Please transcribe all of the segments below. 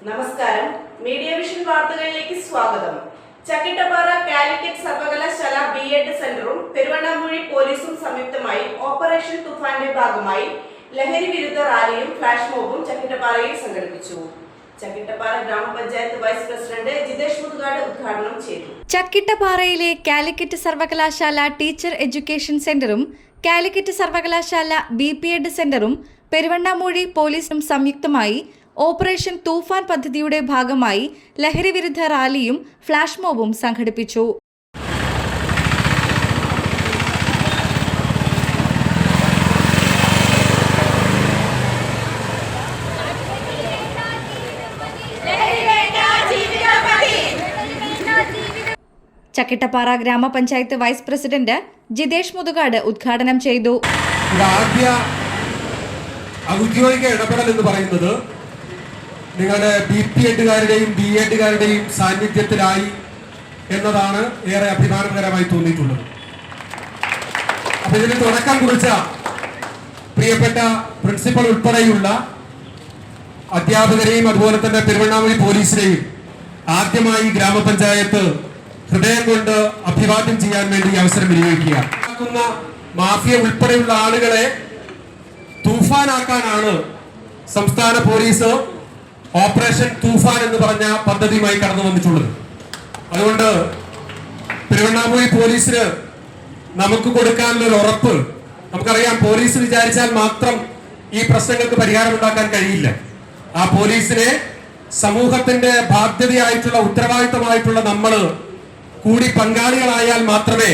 നമസ്കാരം. Media vision വാർത്തകളിലേക്ക് സ്വാഗതം. ചക്കിട്ടപ്പാറ കാലിക്കറ്റ് സർവകലാശാല ബി.എഡ് സെന്ററും പെരുവണ്ണാമൂഴി പോലീസും സംയുക്തമായി ഓപ്പറേഷൻ തുഫാന്റെ ഭാഗമായി ലഹരി വിരുദ്ധ റാലിയും ഫ്ലാഷ് മോബും ചക്കിട്ടപ്പാറയിൽ സംഘടിപ്പിച്ചു. ചക്കിട്ടപ്പാറ ഗ്രാമപഞ്ചായത്ത് വൈസ് പ്രസിഡന്റ് ജിതേഷ് മുതുകാട് ഉദ്ഘാടനം ചെയ്തു. ചക്കിട്ടപ്പാറയിലെ കാലിക്കറ്റ് സർവകലാശാല ടീച്ചർ എഡ്യൂക്കേഷൻ സെന്ററും കാലിക്കറ്റ് സർവകലാശാല ബി.എഡ് സെന്ററും പെരുവണ്ണാമൂഴി പോലീസും സംയുക്തമായി ഓപ്പറേഷൻ തൂഫാൻ പദ്ധതിയുടെ ഭാഗമായി ലഹരി വിരുദ്ധ റാലിയും ഫ്ലാഷ് മോബും സംഘടിപ്പിച്ചു. ചക്കിട്ടപ്പാറ ഗ്രാമപഞ്ചായത്ത് വൈസ് പ്രസിഡന്റ് ജിതേഷ് മുതുകാട് ഉദ്ഘാടനം ചെയ്തു. ഔദ്യോഗിക ഇടപെടൽ എന്ന് പറയുന്നത് നിങ്ങളുടെ ബി.എഡുകാരുടെയും ബി.എഡുകാരുടെയും സാന്നിധ്യത്തിലായി എന്നതാണ് ഏറെ അഭിമാനകരമായി തോന്നിയിട്ടുള്ളത്. അപ്പൊ ഇതിന് തുടക്കം കുറിച്ച പ്രിയപ്പെട്ട പ്രിൻസിപ്പൽ ഉൾപ്പെടെയുള്ള അധ്യാപകരെയും അതുപോലെ തന്നെ പെരുവണ്ണാമൂഴി പോലീസിനെയും ആദ്യമായി ഗ്രാമപഞ്ചായത്ത് ഹൃദയം കൊണ്ട് അഭിവാദ്യം ചെയ്യാൻ വേണ്ടി അവസരം വിനിയോഗിക്കുക. മാഫിയ ഉൾപ്പെടെയുള്ള ആളുകളെ തൂഫാനാക്കാനാണ് സംസ്ഥാന പോലീസ് ഓപ്പറേഷൻ തൂഫാൻ എന്ന് പറഞ്ഞ പദ്ധതിയുമായി കടന്നു വന്നിട്ടുള്ളത്. അതുകൊണ്ട് പെരുവണ്ണാമൂഴി പോലീസിന് നമുക്ക് കൊടുക്കാനുള്ള ഒരു ഉറപ്പ്, നമുക്കറിയാം പോലീസ് വിചാരിച്ചാൽ മാത്രം ഈ പ്രശ്നങ്ങൾക്ക് പരിഹാരം ഉണ്ടാക്കാൻ കഴിയില്ല. ആ പോലീസിനെ സമൂഹത്തിന്റെ ബാധ്യതയായിട്ടുള്ള ഉത്തരവാദിത്തമായിട്ടുള്ള നമ്മൾ കൂടി പങ്കാളികളായാൽ മാത്രമേ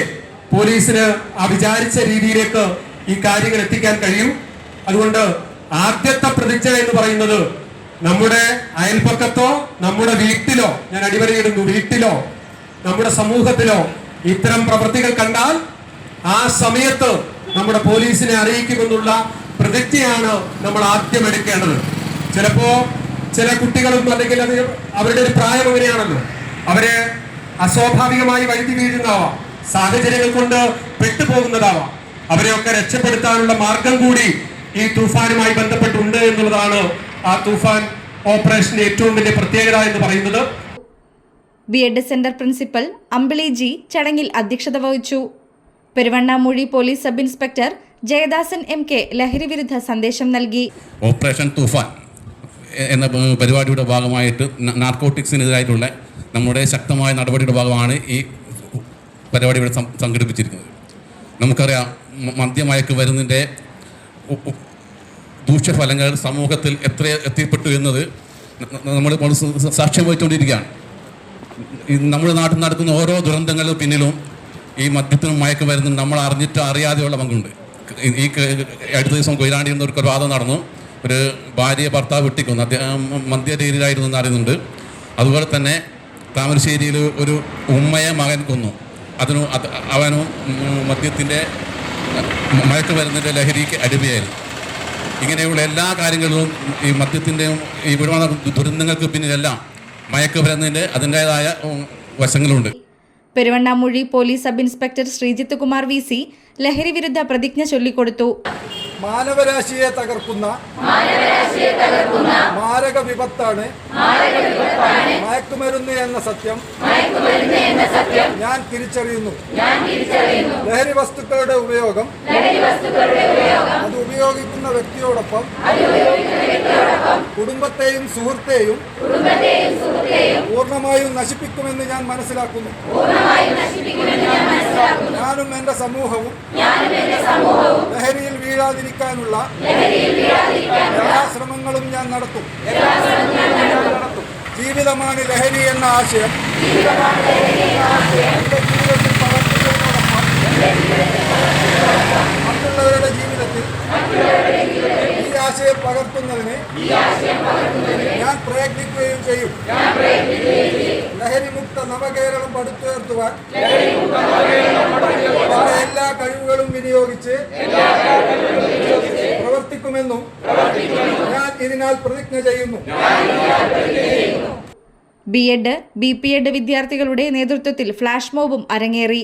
പോലീസിന് ആ വിചാരിച്ച രീതിയിലേക്ക് ഈ കാര്യങ്ങൾ എത്തിക്കാൻ കഴിയൂ. അതുകൊണ്ട് ആദ്യത്തെ പ്രതിജ്ഞ എന്ന് പറയുന്നത് നമ്മുടെ അയൽപക്കത്തോ നമ്മുടെ വീട്ടിലോ, ഞാൻ അടിവരയിടുന്നു, വീട്ടിലോ നമ്മുടെ സമൂഹത്തിലോ ഇത്തരം പ്രവൃത്തികൾ കണ്ടാൽ ആ സമയത്ത് നമ്മുടെ പോലീസിനെ അറിയിക്കുമെന്നുള്ള പ്രതിജ്ഞയാണ് നമ്മൾ ആദ്യം എടുക്കേണ്ടത്. ചിലപ്പോ ചില കുട്ടികളും അല്ലെങ്കിൽ അവരുടെ ഒരു പ്രായം എങ്ങനെയാണല്ലോ, അവരെ അസ്വാഭാവികമായി വഴുതി വീഴുന്നതാവാം, സാഹചര്യങ്ങൾ കൊണ്ട് പെട്ടുപോകുന്നതാവാം. അവരെയൊക്കെ രക്ഷപ്പെടുത്താനുള്ള മാർഗം കൂടി ഈ തൂഫാനുമായി ബന്ധപ്പെട്ടുണ്ട് എന്നുള്ളതാണ് ആ തൂഫാൻ ഓപ്പറേഷന്റെ ഏറ്റവും വലിയ പ്രത്യേകത എന്ന് പറയുന്നത്. BEd centre principal Ambili G ചടങ്ങിൽ അധ്യക്ഷത വഹിച്ചു. Peruvannamuzhi police sub inspector Jayadasan MK ലഹരി വിരുദ്ധ സന്ദേശം നൽകി. ഓപ്പറേഷൻ തൂഫാൻ എന്ന പരിപാടിയുടെ ഭാഗമായിട്ട് നാർക്കോട്ടിക്സിനെതിരായിട്ടുള്ള നമ്മുടെ ശക്തമായ നടപടിയുടെ ഭാഗമാണ് ഈ പരിപാടി ഇവിടെ സംഘടിപ്പിച്ചിരിക്കുന്നത്. നമുക്കറിയാം മദ്യമയക്ക് വരുന്നതിൻ്റെ ദൂഷ്യഫലങ്ങൾ സമൂഹത്തിൽ എത്ര എത്തിപ്പെട്ടു എന്നത് നമ്മൾ സാക്ഷ്യം വഹിച്ചുകൊണ്ടിരിക്കുകയാണ്. നമ്മുടെ നാട്ടിൽ നടക്കുന്ന ഓരോ ദുരന്തങ്ങളുടെ പിന്നിലും ഈ മദ്യത്തിനും മയക്ക് വരുന്നതും നമ്മൾ അറിഞ്ഞിട്ട് അറിയാതെയുള്ള പങ്കുണ്ട്. ഈ അടുത്ത ദിവസം കൊയിലാണ്ടിയിൽ നിന്ന് ഒരു വാദം നടന്നു. ഒരു ഭാര്യയെ ഭർത്താവ് വെട്ടിക്കൊന്നു, മദ്യരീതിയിലായിരുന്നു എന്ന് അറിയുന്നുണ്ട്. അതുപോലെ തന്നെ താമരശ്ശേരിയിൽ ഒരു ഉമ്മയെ മകൻ കൊന്നു. അവനും മദ്യത്തിൻ്റെ മയക്ക് വരുന്നതിൻ്റെ ലഹരിക്ക് അടിമയായിരുന്നു. ഇങ്ങനെയുള്ള എല്ലാ കാര്യങ്ങളിലും ഈ മദ്യത്തിൻ്റെയും ഈ വിടുന്ന ദുരന്തങ്ങൾക്ക് പിന്നിലെല്ലാം മയക്ക് വരുന്നതിൻ്റെ അതിൻ്റേതായ വശങ്ങളുണ്ട്. Peruvannamuzhi police sub inspector Sreejith Kumar V C ലഹരി വിരുദ്ധ പ്രതിജ്ഞ ചൊല്ലിക്കൊടുത്തു. മാനവരാശിയെ തകർക്കുന്ന മാരക വിപത്താണ് മയക്കുമരുന്ന് എന്ന സത്യം ഞാൻ തിരിച്ചറിയുന്നു. ലഹരി വസ്തുക്കളുടെ ഉപയോഗം അത് ഉപയോഗിക്കുന്ന വ്യക്തിയോടൊപ്പം കുടുംബത്തെയും സുഹൃത്തെയും പൂർണ്ണമായും നശിപ്പിക്കുമെന്ന് ഞാൻ മനസ്സിലാക്കുന്നു. ഞാനും എന്റെ സമൂഹവും ലഹരിയിൽ വീഴാതിരിക്കാനുള്ള എല്ലാ ശ്രമങ്ങളും ഞാൻ നടത്തും. ജീവിതമാണ് ലഹരി എന്ന ആശയം എന്റെ ജീവിതത്തിൽ പകർത്തുന്നതിനോടൊപ്പം മറ്റുള്ളവരുടെ ജീവിതത്തിൽ ഈ ആശയം പകർത്തുന്നതിന് ഞാൻ പ്രയത്നിക്കുകയും ചെയ്യും. ലഹരിമുക്ത നവകേരളം പടുത്തുയർത്തുവാൻ എല്ലാ കഴിവുകളും വിനിയോഗിച്ച് പ്രവർത്തിക്കുമെന്നും ഞാൻ ഇതിനാൽ പ്രതിജ്ഞ ചെയ്യുന്നു. ബി.എഡ്, ബി.എഡ് വിദ്യാർത്ഥികളുടെ നേതൃത്വത്തിൽ ഫ്ലാഷ് മോബും അരങ്ങേറി.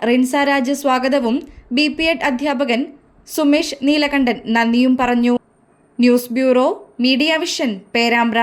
റിൻസ രാജ് സ്വാഗതവും BPEd അധ്യാപകൻ സുമേഷ് നീലകണ്ഠൻ നന്ദിയും പറഞ്ഞു. News bureau, media vision, Perambra.